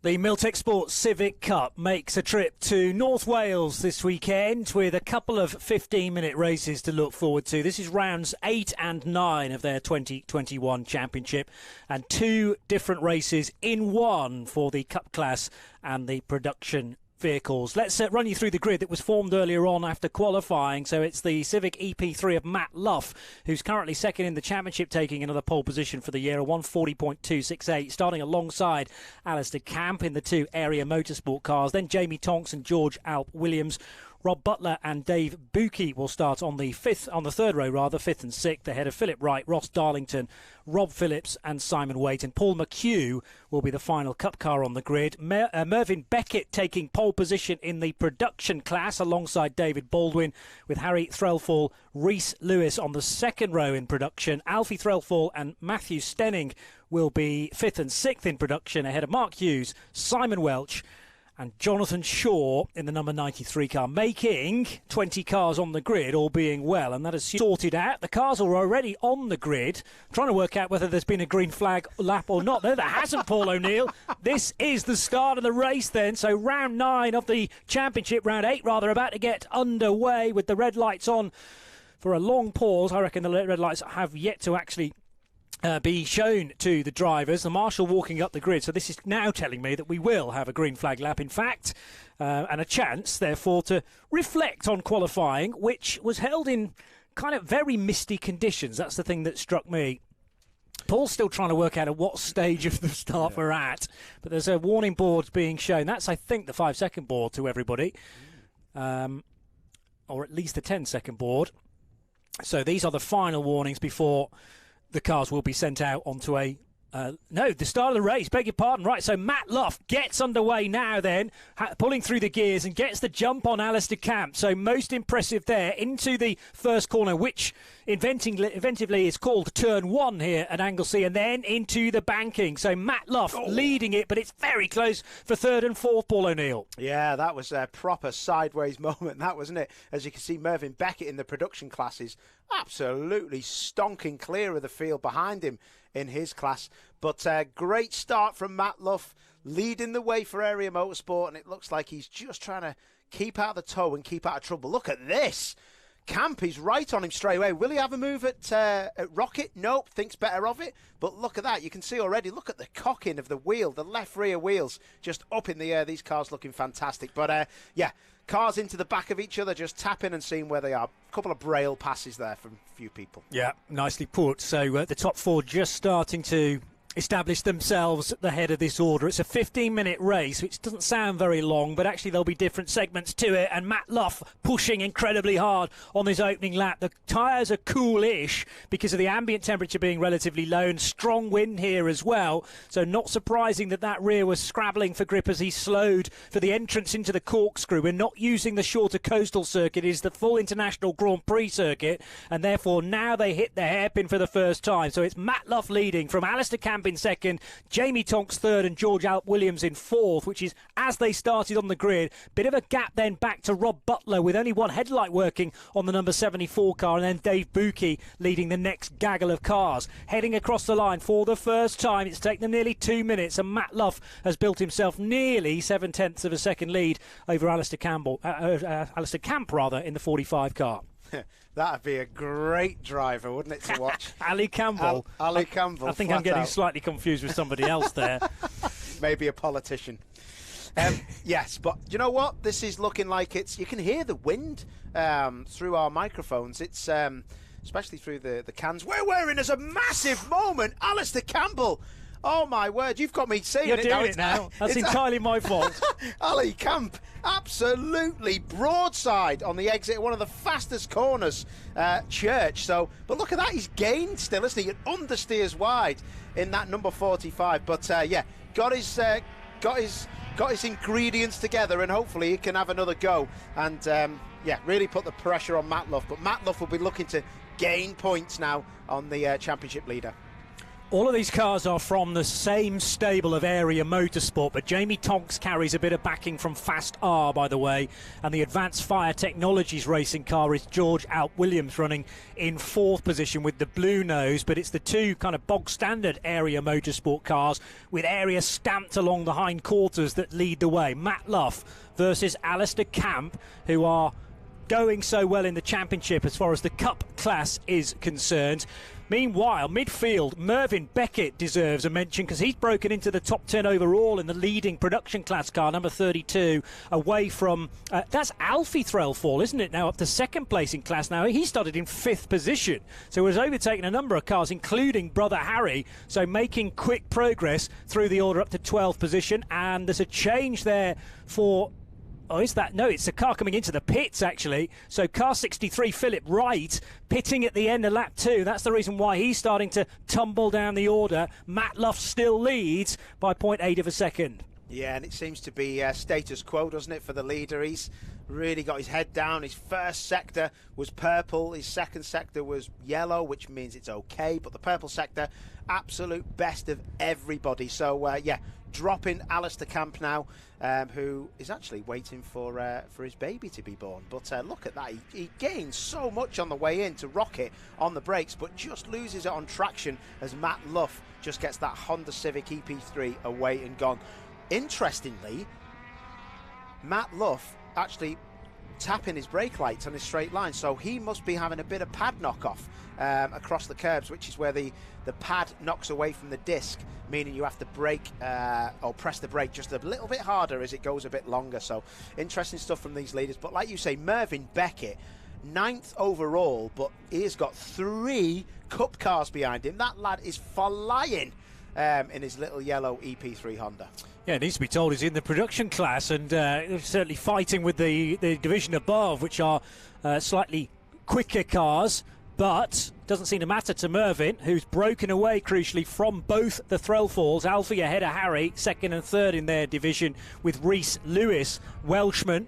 The Milltek Sports Civic Cup makes a trip to North Wales this weekend with a couple of 15-minute races to look forward to. This is rounds 8 and 9 of their 2021 championship, and two different races in one for the Cup class and the production vehicles. Let's run you through the grid that was formed earlier on after qualifying. So it's the Civic EP3 of Matt Luff, who's currently second in the championship, taking another pole position for the year, a 1:40.268, starting alongside Alistair Camp in the two Area Motorsport cars. Then Jamie Tonks and George Alp Williams. Rob Butler and Dave Buki will start on the third row, fifth and sixth, ahead of Philip Wright, Ross Darlington, Rob Phillips and Simon Waite. And Paul McHugh will be the final Cup car on the grid. Mervyn Beckett taking pole position in the production class alongside David Baldwin, with Harry Threlfall, Rhys Lewis on the second row in production. Alfie Threlfall and Matthew Stenning will be fifth and sixth in production, ahead of Mark Hughes, Simon Welch and Jonathan Shaw in the number 93 car, making 20 cars on the grid, all being well, and that is sorted out. The cars are already on the grid. I'm trying to work out whether there's been a green flag lap or not. No, there hasn't, Paul O'Neill. This is the start of the race then. So round 9 of the championship, round 8 rather, about to get underway with the red lights on for a long pause. I reckon the red lights have yet to actually be shown to the drivers. The marshal walking up the grid, so this is now telling me that we will have a green flag lap, in fact, and a chance therefore to reflect on qualifying, which was held in kind of very misty conditions. That's the thing that struck me. Paul's still trying to work out at what stage of the start we're at, but there's a warning board being shown. That's, I think, the 5-second board to everybody, or at least the 10-second board. So these are the final warnings before the cars will be sent out onto the start of the race, beg your pardon. Right, so Matt Luff gets underway now then, pulling through the gears and gets the jump on Alistair Camp. So most impressive there into the first corner, which inventively is called turn 1 here at Anglesey, and then into the banking. So Matt Luff leading it, but it's very close for third and fourth, Paul O'Neill. Yeah, that was a proper sideways moment, that, wasn't it? As you can see, Mervyn Beckett in the production classes absolutely stonking clear of the field behind him in his class. But great start from Matt Luff, leading the way for Area Motorsport, and it looks like he's just trying to keep out of the tow and keep out of trouble. Look at this. Camp is right on him straight away. Will he have a move at Rocket? Nope, thinks better of it. But look at that. You can see already, look at the cocking of the wheel, the left rear wheels just up in the air. These cars looking fantastic. But, yeah, cars into the back of each other, just tapping and seeing where they are. A couple of braille passes there from a few people. Yeah, nicely put. So the top four just starting to establish themselves at the head of this order. It's a 15-minute race, which doesn't sound very long, but actually there'll be different segments to it, and Matt Luff pushing incredibly hard on his opening lap. The tyres are cool-ish because of the ambient temperature being relatively low, and strong wind here as well, so not surprising that rear was scrabbling for grip as he slowed for the entrance into the corkscrew. We're not using the shorter coastal circuit, it is the full International Grand Prix circuit, and therefore now they hit the hairpin for the first time. So it's Matt Luff leading from Alistair Camp in second, Jamie Tonks third and George Alp Williams in fourth, which is as they started on the grid. Bit of a gap then back to Rob Butler with only one headlight working on the number 74 car, and then Dave Buki leading the next gaggle of cars. Heading across the line for the first time. It's taken them nearly 2 minutes, and Matt Luff has built himself nearly 7/10 of a second lead over Alistair Camp in the 45 car. That'd be a great driver, wouldn't it, to watch? Ali Campbell. Ali Campbell. I think I'm getting slightly confused with somebody else there. Maybe a politician. Yes, but you know what? This is looking like you can hear the wind through our microphones. It's especially through the cans. We're wearing as a massive moment, Alistair Campbell. Oh, my word, you've got me saying You're it doing now. it now. That's entirely my fault. Ali Camp, absolutely broadside on the exit, one of the fastest corners, Church. So, but look at that, he's gained still, isn't he? It understeers wide in that number 45. But, yeah, got his ingredients together, and hopefully he can have another go. And, yeah, really put the pressure on Matt Luff. But Matt Luff will be looking to gain points now on the championship leader. All of these cars are from the same stable of Area Motorsport, but Jamie Tonks carries a bit of backing from Fast R, by the way, and the Advanced Fire Technologies racing car is George Alp Williams running in 4th position with the blue nose, but it's the two kind of bog standard Area Motorsport cars with Area stamped along the hind quarters that lead the way. Matt Luff versus Alistair Camp, who are going so well in the championship as far as the Cup class is concerned. Meanwhile, midfield, Mervyn Beckett deserves a mention because he's broken into the top 10 overall in the leading production class car, number 32, away from... that's Alfie Threlfall, isn't it, now up to 2nd place in class now. He started in 5th position, so has overtaken a number of cars, including Brother Harry, so making quick progress through the order up to 12th position. And there's a change there for... Oh, is that? No, it's a car coming into the pits, actually. So car 63, Philip Wright, pitting at the end of lap 2. That's the reason why he's starting to tumble down the order. Matt Luff still leads by 0.8 of a second. Yeah, and it seems to be status quo, doesn't it, for the leader? He's really got his head down. His first sector was purple. His second sector was yellow, which means it's okay. But the purple sector, absolute best of everybody. So, yeah, dropping Alistair Camp now, who is actually waiting for his baby to be born. But look at that. He gains so much on the way in to rock it on the brakes, but just loses it on traction as Matt Luff just gets that Honda Civic EP3 away and gone. Interestingly, Matt Luff actually tapping his brake lights on his straight line, so he must be having a bit of pad knock off across the curbs, which is where the pad knocks away from the disc, meaning you have to brake or press the brake just a little bit harder as it goes a bit longer. So interesting stuff from these leaders. But like you say, Mervyn Beckett, 9th overall, but he's got 3 Cup cars behind him. That lad is flying in his little yellow EP3 Honda. Yeah, it needs to be told he's in the production class and certainly fighting with the division above, which are slightly quicker cars, but doesn't seem to matter to Mervyn, who's broken away crucially from both the Threlfalls. Alfie ahead of Harry, 2nd and 3rd in their division with Rhys Lewis, Welshman.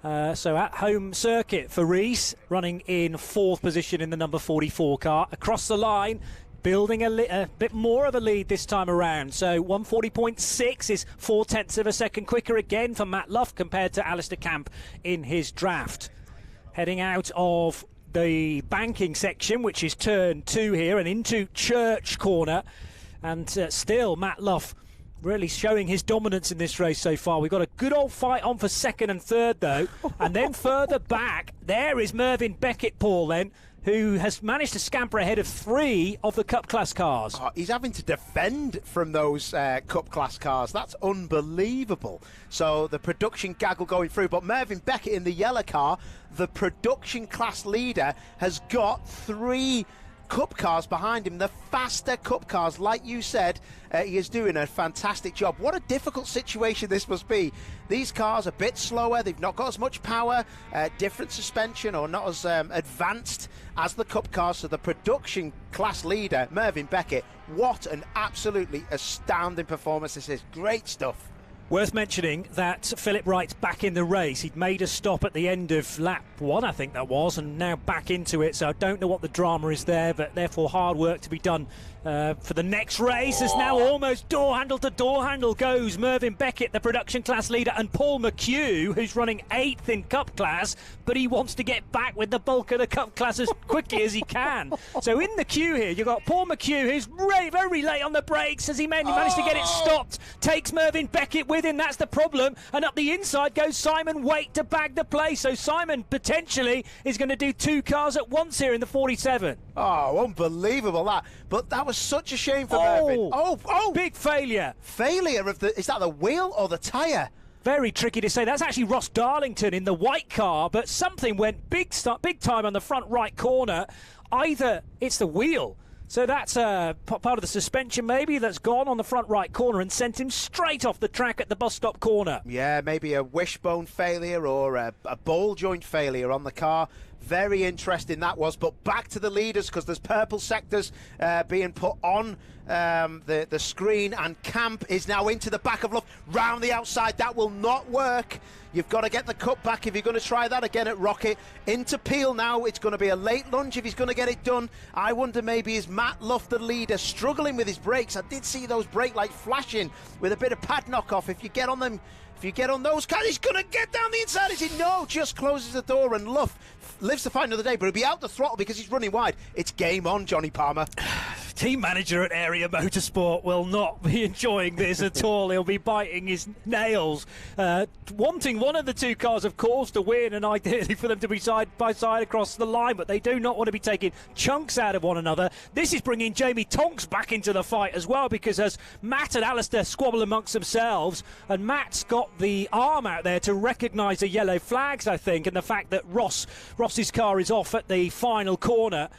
So at home circuit for Rhys, running in 4th position in the number 44 car. Across the line, building a bit more of a lead this time around. So 140.6 is 0.4 of a second quicker again for Matt Luff compared to Alistair Camp in his draft. Heading out of the banking section, which is turn 2 here, and into Church Corner. And still Matt Luff really showing his dominance in this race so far. We've got a good old fight on for 2nd and 3rd, though. And then further back, there is Mervyn Beckett, Paul, then, who has managed to scamper ahead of 3 of the Cup class cars. Oh, he's having to defend from those Cup class cars. That's unbelievable. So the production gaggle going through, but Mervyn Beckett in the yellow car, the production class leader, has got 3 Cup cars behind him, the faster Cup cars. Like you said, he is doing a fantastic job. What a difficult situation this must be. These cars are a bit slower, they've not got as much power, different suspension, or not as advanced as the Cup cars. So the production class leader, Mervyn Beckett, what an absolutely astounding performance this is. Great stuff. Worth mentioning that Philip Wright's back in the race. He'd made a stop at the end of lap 1, I think that was, and now back into it. So I don't know what the drama is there, but therefore hard work to be done for the next race. As now almost door handle to door handle goes Mervyn Beckett, the production class leader, and Paul McHugh, who's running 8th in Cup class, but he wants to get back with the bulk of the Cup class as quickly as he can. So in the queue here, you've got Paul McHugh, who's very late on the brakes as he managed to get it stopped. Takes Mervyn Beckett with him, that's the problem. And up the inside goes Simon Waite to bag the place. So Simon potentially is going to do 2 cars at once here in the 47. Oh, unbelievable that. But that was such a shame for Mervyn. Oh, big failure. Failure of the, is that the wheel or the tyre? Very tricky to say. That's actually Ross Darlington in the white car, but something went big time on the front right corner. Either it's the wheel, so that's part of the suspension maybe that's gone on the front right corner and sent him straight off the track at the bus stop corner. Yeah, maybe a wishbone failure or a ball joint failure on the car. Very interesting that was. But back to the leaders, because there's purple sectors being put on the screen, and Camp is now into the back of Luff, round the outside. That will not work. You've got to get the cut back if you're going to try that again at Rocket. Into Peel now. It's going to be a late lunge if he's going to get it done. I wonder, maybe is Matt Luff, the leader, struggling with his brakes? I did see those brake lights flashing with a bit of pad knock-off. If you get on them, if you get on those cars, he's going to get down the inside. Is he? No, just closes the door, and Luff lives to fight another day, but he'll be out the throttle because he's running wide. It's game on, Johnny Palmer. Team manager at Area Motorsport will not be enjoying this at all. He'll be biting his nails, wanting one of the two cars, of course, to win, and ideally for them to be side by side across the line, but they do not want to be taking chunks out of one another. This is bringing Jamie Tonks back into the fight as well, because as Matt and Alistair squabble amongst themselves, and Matt's got the arm out there to recognise the yellow flags, I think, and the fact that Ross's car is off at the final corner.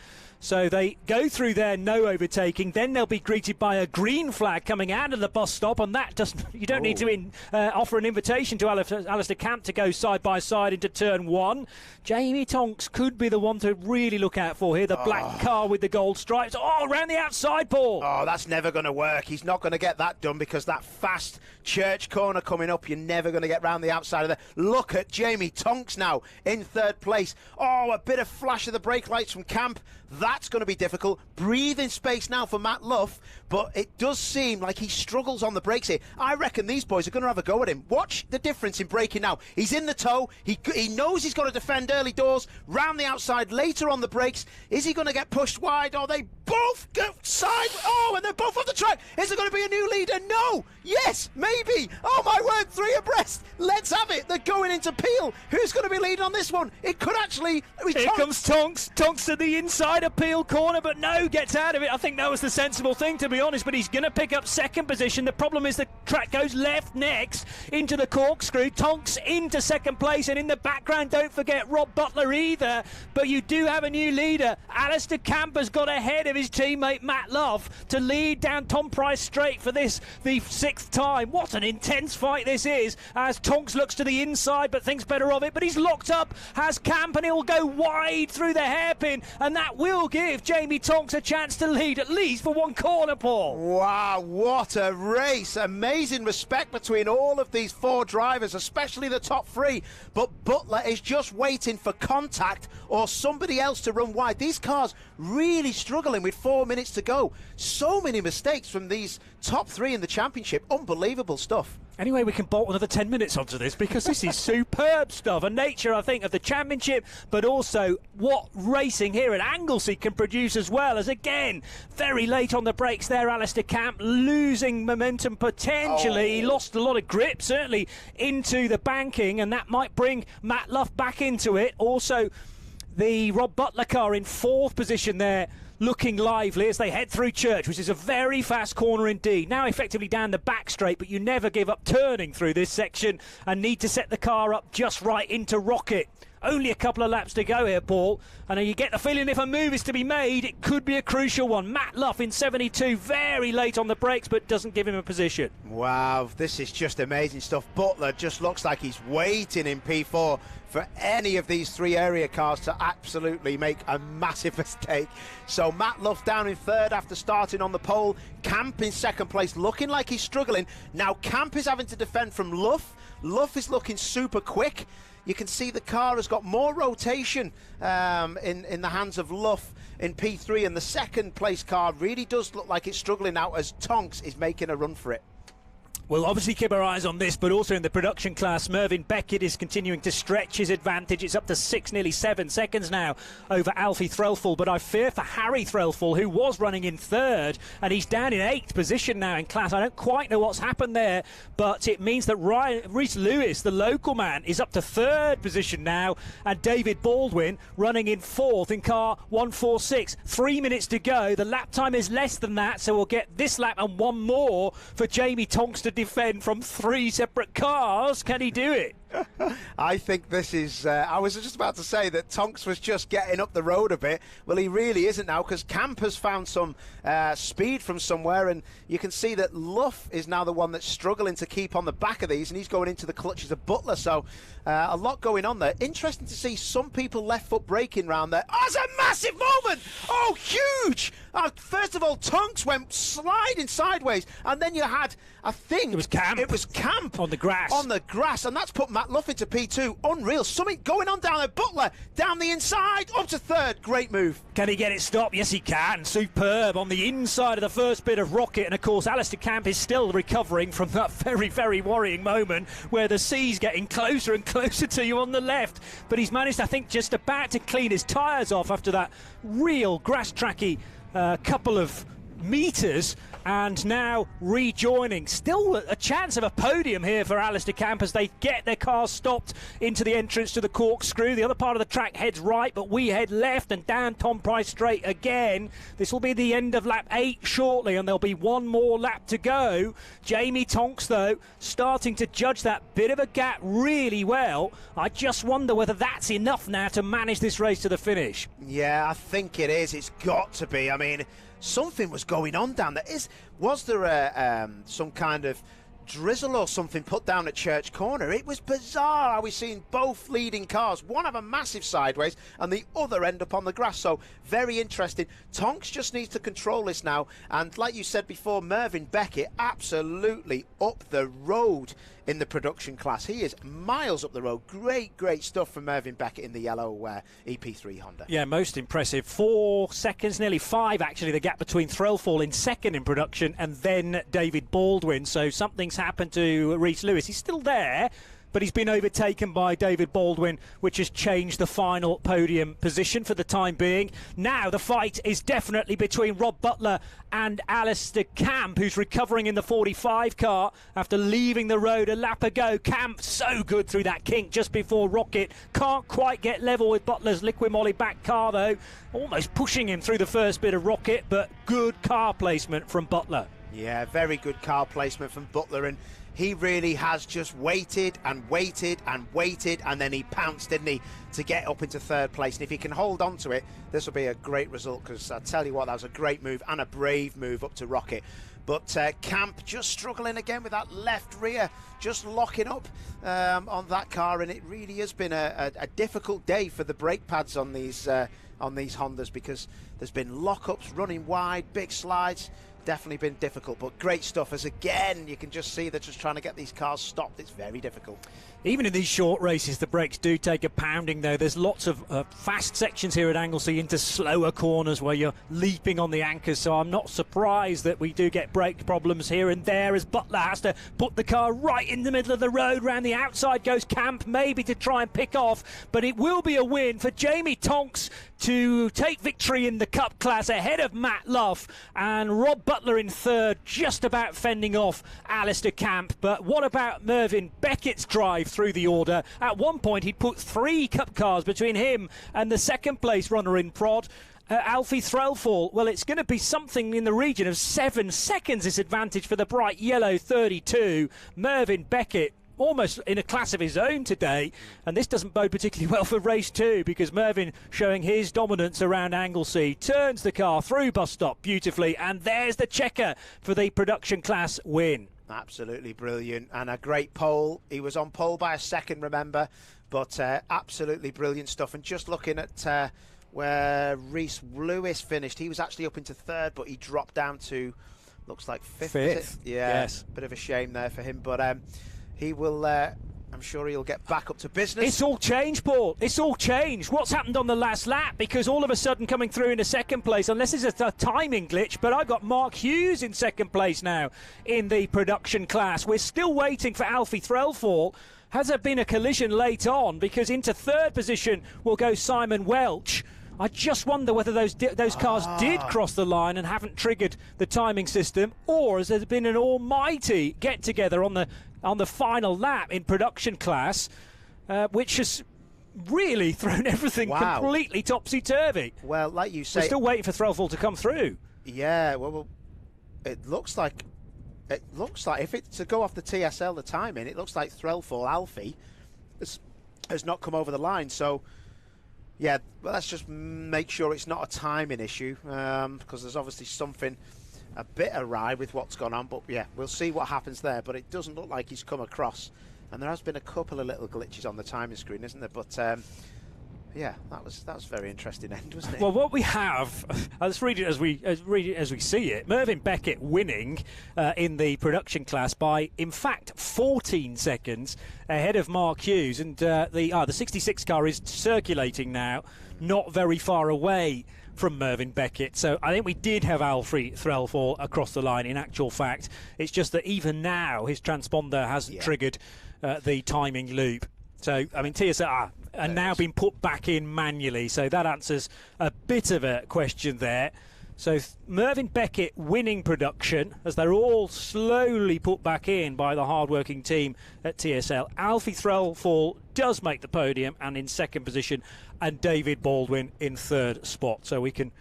So they go through there, no overtaking. Then they'll be greeted by a green flag coming out of the bus stop, and that doesn't. You don't need to offer an invitation to Alistair Camp to go side by side into turn one. Jamie Tonks could be the one to really look out for here. The black car with the gold stripes. Oh, around the outside, Paul. Oh, that's never going to work. He's not going to get that done, because that fast church corner coming up, you're never going to get round the outside of there. Look at Jamie Tonks now in third place. Oh, a bit of flash of the brake lights from Camp. That's going to be difficult. Breathing space now for Matt Luff, but it does seem like he struggles on the brakes here. I reckon these boys are going to have a go at him. Watch the difference in braking now. He's in the tow. He knows he's got to defend early doors, round the outside, later on the brakes. Is he going to get pushed wide? Or they both go side? Oh, and they're both on the track. Is there going to be a new leader? No. Yes, maybe. Oh, my word, 3 abreast. Let's have it. They're going into Peel. Who's going to be leading on this one? It could actually... Here comes Tonks. Tonks to the inside of Peel corner, but no, gets out of it. I think that was the sensible thing, to be honest, but he's going to pick up second position. The problem is the track goes left next into the corkscrew. Tonks into second place, and in the background, don't forget Rob Butler either. But you do have a new leader. Alistair Camp has got ahead of his teammate Matt Luff to lead down Tom Price Straight for this, the 6th time. What an intense fight this is, as Tonks looks to the inside but thinks better of it, but he's locked up, has Camp, and he'll go wide through the hairpin, and that will give Jamie Tonks a chance to lead at least for one corner, Paul. Wow, what a race. Amazing respect between all of these 4 drivers, especially the top 3. But Butler is just waiting for contact or somebody else to run wide. These cars really struggling with 4 minutes to go. So many mistakes from these top 3 in the championship. Unbelievable stuff. Anyway, we can bolt another 10 minutes onto this, because this is superb stuff. A nature, I think, of the championship, but also what racing here at Anglesey can produce as well. As again, very late on the brakes there, Alistair Camp losing momentum potentially. He lost a lot of grip, certainly, into the banking, and that might bring Matt Luff back into it. Also, the Rob Butler car in 4th position there, looking lively as they head through Church, which is a very fast corner indeed. Now effectively down the back straight, but you never give up turning through this section and need to set the car up just right into Rocket. Only a couple of laps to go here, Paul, and you get the feeling if a move is to be made, it could be a crucial one. Matt Luff in 72, very late on the brakes, but doesn't give him a position. Wow, this is just amazing stuff. Butler just looks like he's waiting in P4 for any of these 3 area cars to absolutely make a massive mistake. So Matt Luff down in 3rd after starting on the pole. Camp in 2nd place, looking like he's struggling. Now Camp is having to defend from Luff. Luff is looking super quick. You can see the car has got more rotation in the hands of Luff in P3, and the 2nd place car really does look like it's struggling now as Tonks is making a run for it. We'll obviously keep our eyes on this, but also in the production class, Mervyn Beckett is continuing to stretch his advantage. It's up to 6, nearly 7 seconds now over Alfie Threlfall, but I fear for Harry Threlfall, who was running in 3rd, and he's down in 8th position now in class. I don't quite know what's happened there, but it means that Rhys Lewis, the local man, is up to 3rd position now, and David Baldwin running in 4th in car 146. 3 minutes to go. The lap time is less than that, so we'll get this lap and one more for Jamie Tonks to defend from 3 separate cars. Can he do it? I think this is, I was just about to say that Tonks was just getting up the road a bit. Well, he really isn't now, because Camp has found some speed from somewhere, and you can see that Luff is now the one that's struggling to keep on the back of these, and he's going into the clutches of Butler. So a lot going on there. Interesting to see some people left foot braking round there. Oh, it's a massive moment! Oh, huge! First of all, Tonks went sliding sideways, and then you had, I think... It was Camp. It was Camp. On the grass. On the grass, and that's put Matt Luff into P2. Unreal. Something going on down there. Butler down the inside, up to third. Great move. Can he get it stopped? Yes, he can. Superb on the inside of the first bit of rocket. And, of course, Alistair Camp is still recovering from that very, very worrying moment where the sea's getting closer and closer to you on the left. But he's managed, I think, just about to clean his tyres off after that real grass-tracky couple of metres, and now rejoining. Still a chance of a podium here for Alistair Camp as they get their cars stopped into the entrance to the corkscrew. The other part of the track heads right, but we head left, and down Tom Price straight again. This will be the end of lap 8 shortly, and there'll be one more lap to go. Jamie Tonks, though, starting to judge that bit of a gap really well. I just wonder whether that's enough now to manage this race to the finish. Yeah, I think it is. It's got to be. I mean, something was going on down there. Was there some kind of drizzle or something put down at Church Corner? It was bizarre how we've seen both leading cars, one have a massive sideways and the other end up on the grass. So very interesting. Tonks just needs to control this now, and like you said before, Mervyn Beckett absolutely up the road in the production class. He is miles up the road. Great stuff from Mervyn Beckett in the yellow EP3 Honda. Yeah, most impressive. 4 seconds, nearly 5 actually, the gap between Threlfall in second in production and then David Baldwin. So something's happened to Rhys Lewis. He's still there, but he's been overtaken by David Baldwin, which has changed the final podium position for the time being. Now the fight is definitely between Rob Butler and Alistair Camp, who's recovering in the 45 car after leaving the road a lap ago. Camp so good through that kink just before Rocket. Can't quite get level with Butler's Liquid Moly back car, though. Almost pushing him through the first bit of Rocket, but good car placement from Butler. Yeah, very good car placement from Butler, and he really has just waited and waited and waited, and then he pounced, didn't he, to get up into third place. And if he can hold on to it, this will be a great result, because I tell you what, that was a great move and a brave move up to Rocket. But Camp just struggling again with that left rear, just locking up on that car, and it really has been a difficult day for the brake pads on these Hondas, because there's been lockups, running wide, big slides. Definitely been difficult, but great stuff, as again you can just see they're just trying to get these cars stopped. It's very difficult. Even in these short races, the brakes do take a pounding, though. There's lots of fast sections here at Anglesey into slower corners where you're leaping on the anchors, so I'm not surprised that we do get brake problems here and there as Butler has to put the car right in the middle of the road. Round the outside goes Camp, maybe to try and pick off, but it will be a win for Jamie Tonks to take victory in the Cup class ahead of Matt Luff, and Rob Butler in third, just about fending off Alistair Camp. But what about Mervyn Beckett's drive through the order? At one point he'd put 3 Cup cars between him and the second place runner in prod, Alfie Threlfall. Well, it's going to be something in the region of 7 seconds this advantage for the bright yellow 32. Mervyn Beckett almost in a class of his own today, and this doesn't bode particularly well for race 2, because Mervyn showing his dominance around Anglesey, turns the car through bus stop beautifully, and there's the checker for the production class win. Absolutely brilliant, and a great pole. He was on pole by a second, remember, but absolutely brilliant stuff. And just looking at where Rhys Lewis finished, he was actually up into third, but he dropped down to, looks like fifth. Yeah, yes. Bit of a shame there for him, but he will, I'm sure he'll get back up to business. It's all changed, Paul. It's all changed. What's happened on the last lap? Because all of a sudden coming through into second place, unless it's a timing glitch, but I've got Mark Hughes in second place now in the production class. We're still waiting for Alfie Threlfall. Has there been a collision late on? Because into third position will go Simon Welch. I just wonder whether those cars did cross the line and haven't triggered the timing system, or has there been an almighty get-together on the final lap in production class, which has really thrown everything completely topsy-turvy. Well, like you say, we're still waiting for Threlfall to come through. Yeah, well, it looks like if it's to go off the TSL, the timing, it looks like Threlfall, Alfie, has not come over the line. So, yeah, well, let's just make sure it's not a timing issue, because there's obviously something a bit awry with what's gone on. But, yeah, we'll see what happens there. But it doesn't look like he's come across. And there has been a couple of little glitches on the timing screen, isn't there? But, yeah, that was very interesting end, wasn't it? Well, what we have, let's read it as we see it. Mervyn Beckett winning in the production class by, in fact, 14 seconds ahead of Mark Hughes, and the 66 car is circulating now, not very far away from Mervyn Beckett. So I think we did have Alfie Threlfall across the line. In actual fact, it's just that even now his transponder hasn't triggered the timing loop. So, I mean, TSR are now been put back in manually, so that answers a bit of a question there. So Mervyn Beckett winning production as they're all slowly put back in by the hard-working team at TSL. Alfie Threlfall does make the podium and in second position, and David Baldwin in third spot. So we can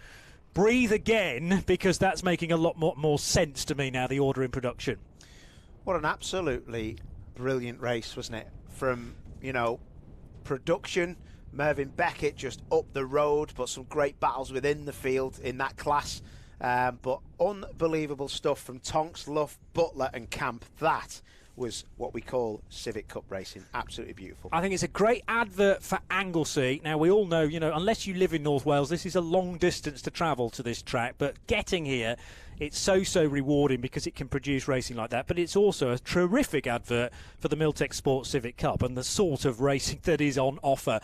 breathe again, because that's making a lot more sense to me now, the order in production. What an absolutely brilliant race, wasn't it? From, you know, production, Mervyn Beckett just up the road, but some great battles within the field in that class. But unbelievable stuff from Tonks, Luff, Butler and Camp. That was what we call Civic Cup racing. Absolutely beautiful. I think it's a great advert for Anglesey. Now, we all know, you know, unless you live in North Wales, this is a long distance to travel to this track, but getting here, it's so rewarding because it can produce racing like that. But it's also a terrific advert for the Milltek Sports Civic Cup and the sort of racing that is on offer.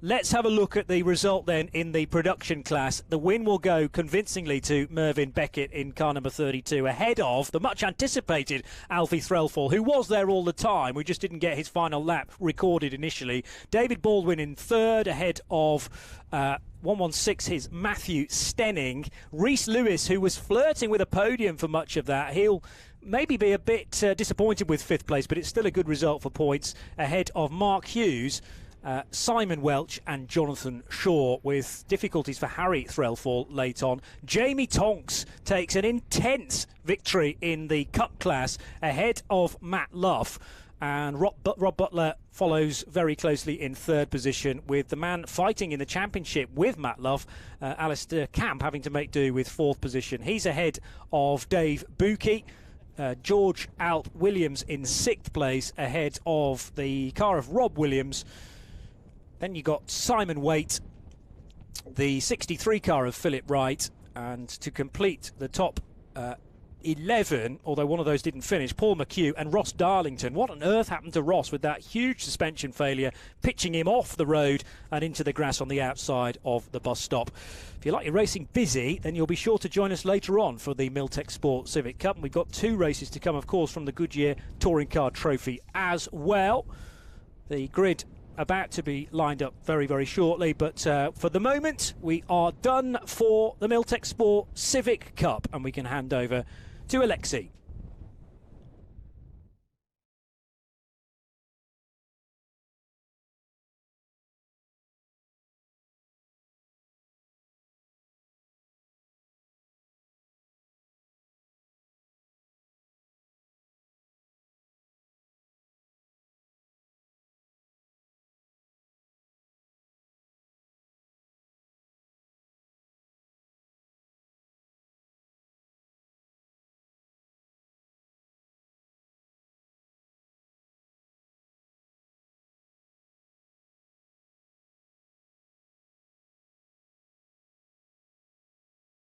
Let's have a look at the result then in the production class. The win will go convincingly to Mervyn Beckett in car number 32, ahead of the much anticipated Alfie Threlfall, who was there all the time. We just didn't get his final lap recorded initially. David Baldwin in third, ahead of 116, his Matthew Stenning. Rhys Lewis, who was flirting with a podium for much of that, he'll maybe be a bit disappointed with fifth place, but it's still a good result for points, ahead of Mark Hughes, Simon Welch and Jonathan Shaw, with difficulties for Harry Threlfall late on. Jamie Tonks takes an intense victory in the Cup class ahead of Matt Luff, and Rob Butler follows very closely in third position, with the man fighting in the championship with Matt Luff, Alistair Camp, having to make do with fourth position. He's ahead of Dave Buki. George Alt Williams in sixth place, ahead of the car of Rob Williams. Then you got Simon Waite, the 63 car of Philip Wright, and to complete the top 11, although one of those didn't finish, Paul McHugh and Ross Darlington. What on earth happened to Ross with that huge suspension failure, pitching him off the road and into the grass on the outside of the bus stop? If you like your racing busy, then you'll be sure to join us later on for the Milltek Sport Civic Cup. And we've got two races to come, of course, from the Goodyear Touring Car Trophy as well. The grid about to be lined up very shortly, but for the moment we are done for the Milltek Sport Civic Cup, and we can hand over to Alexei.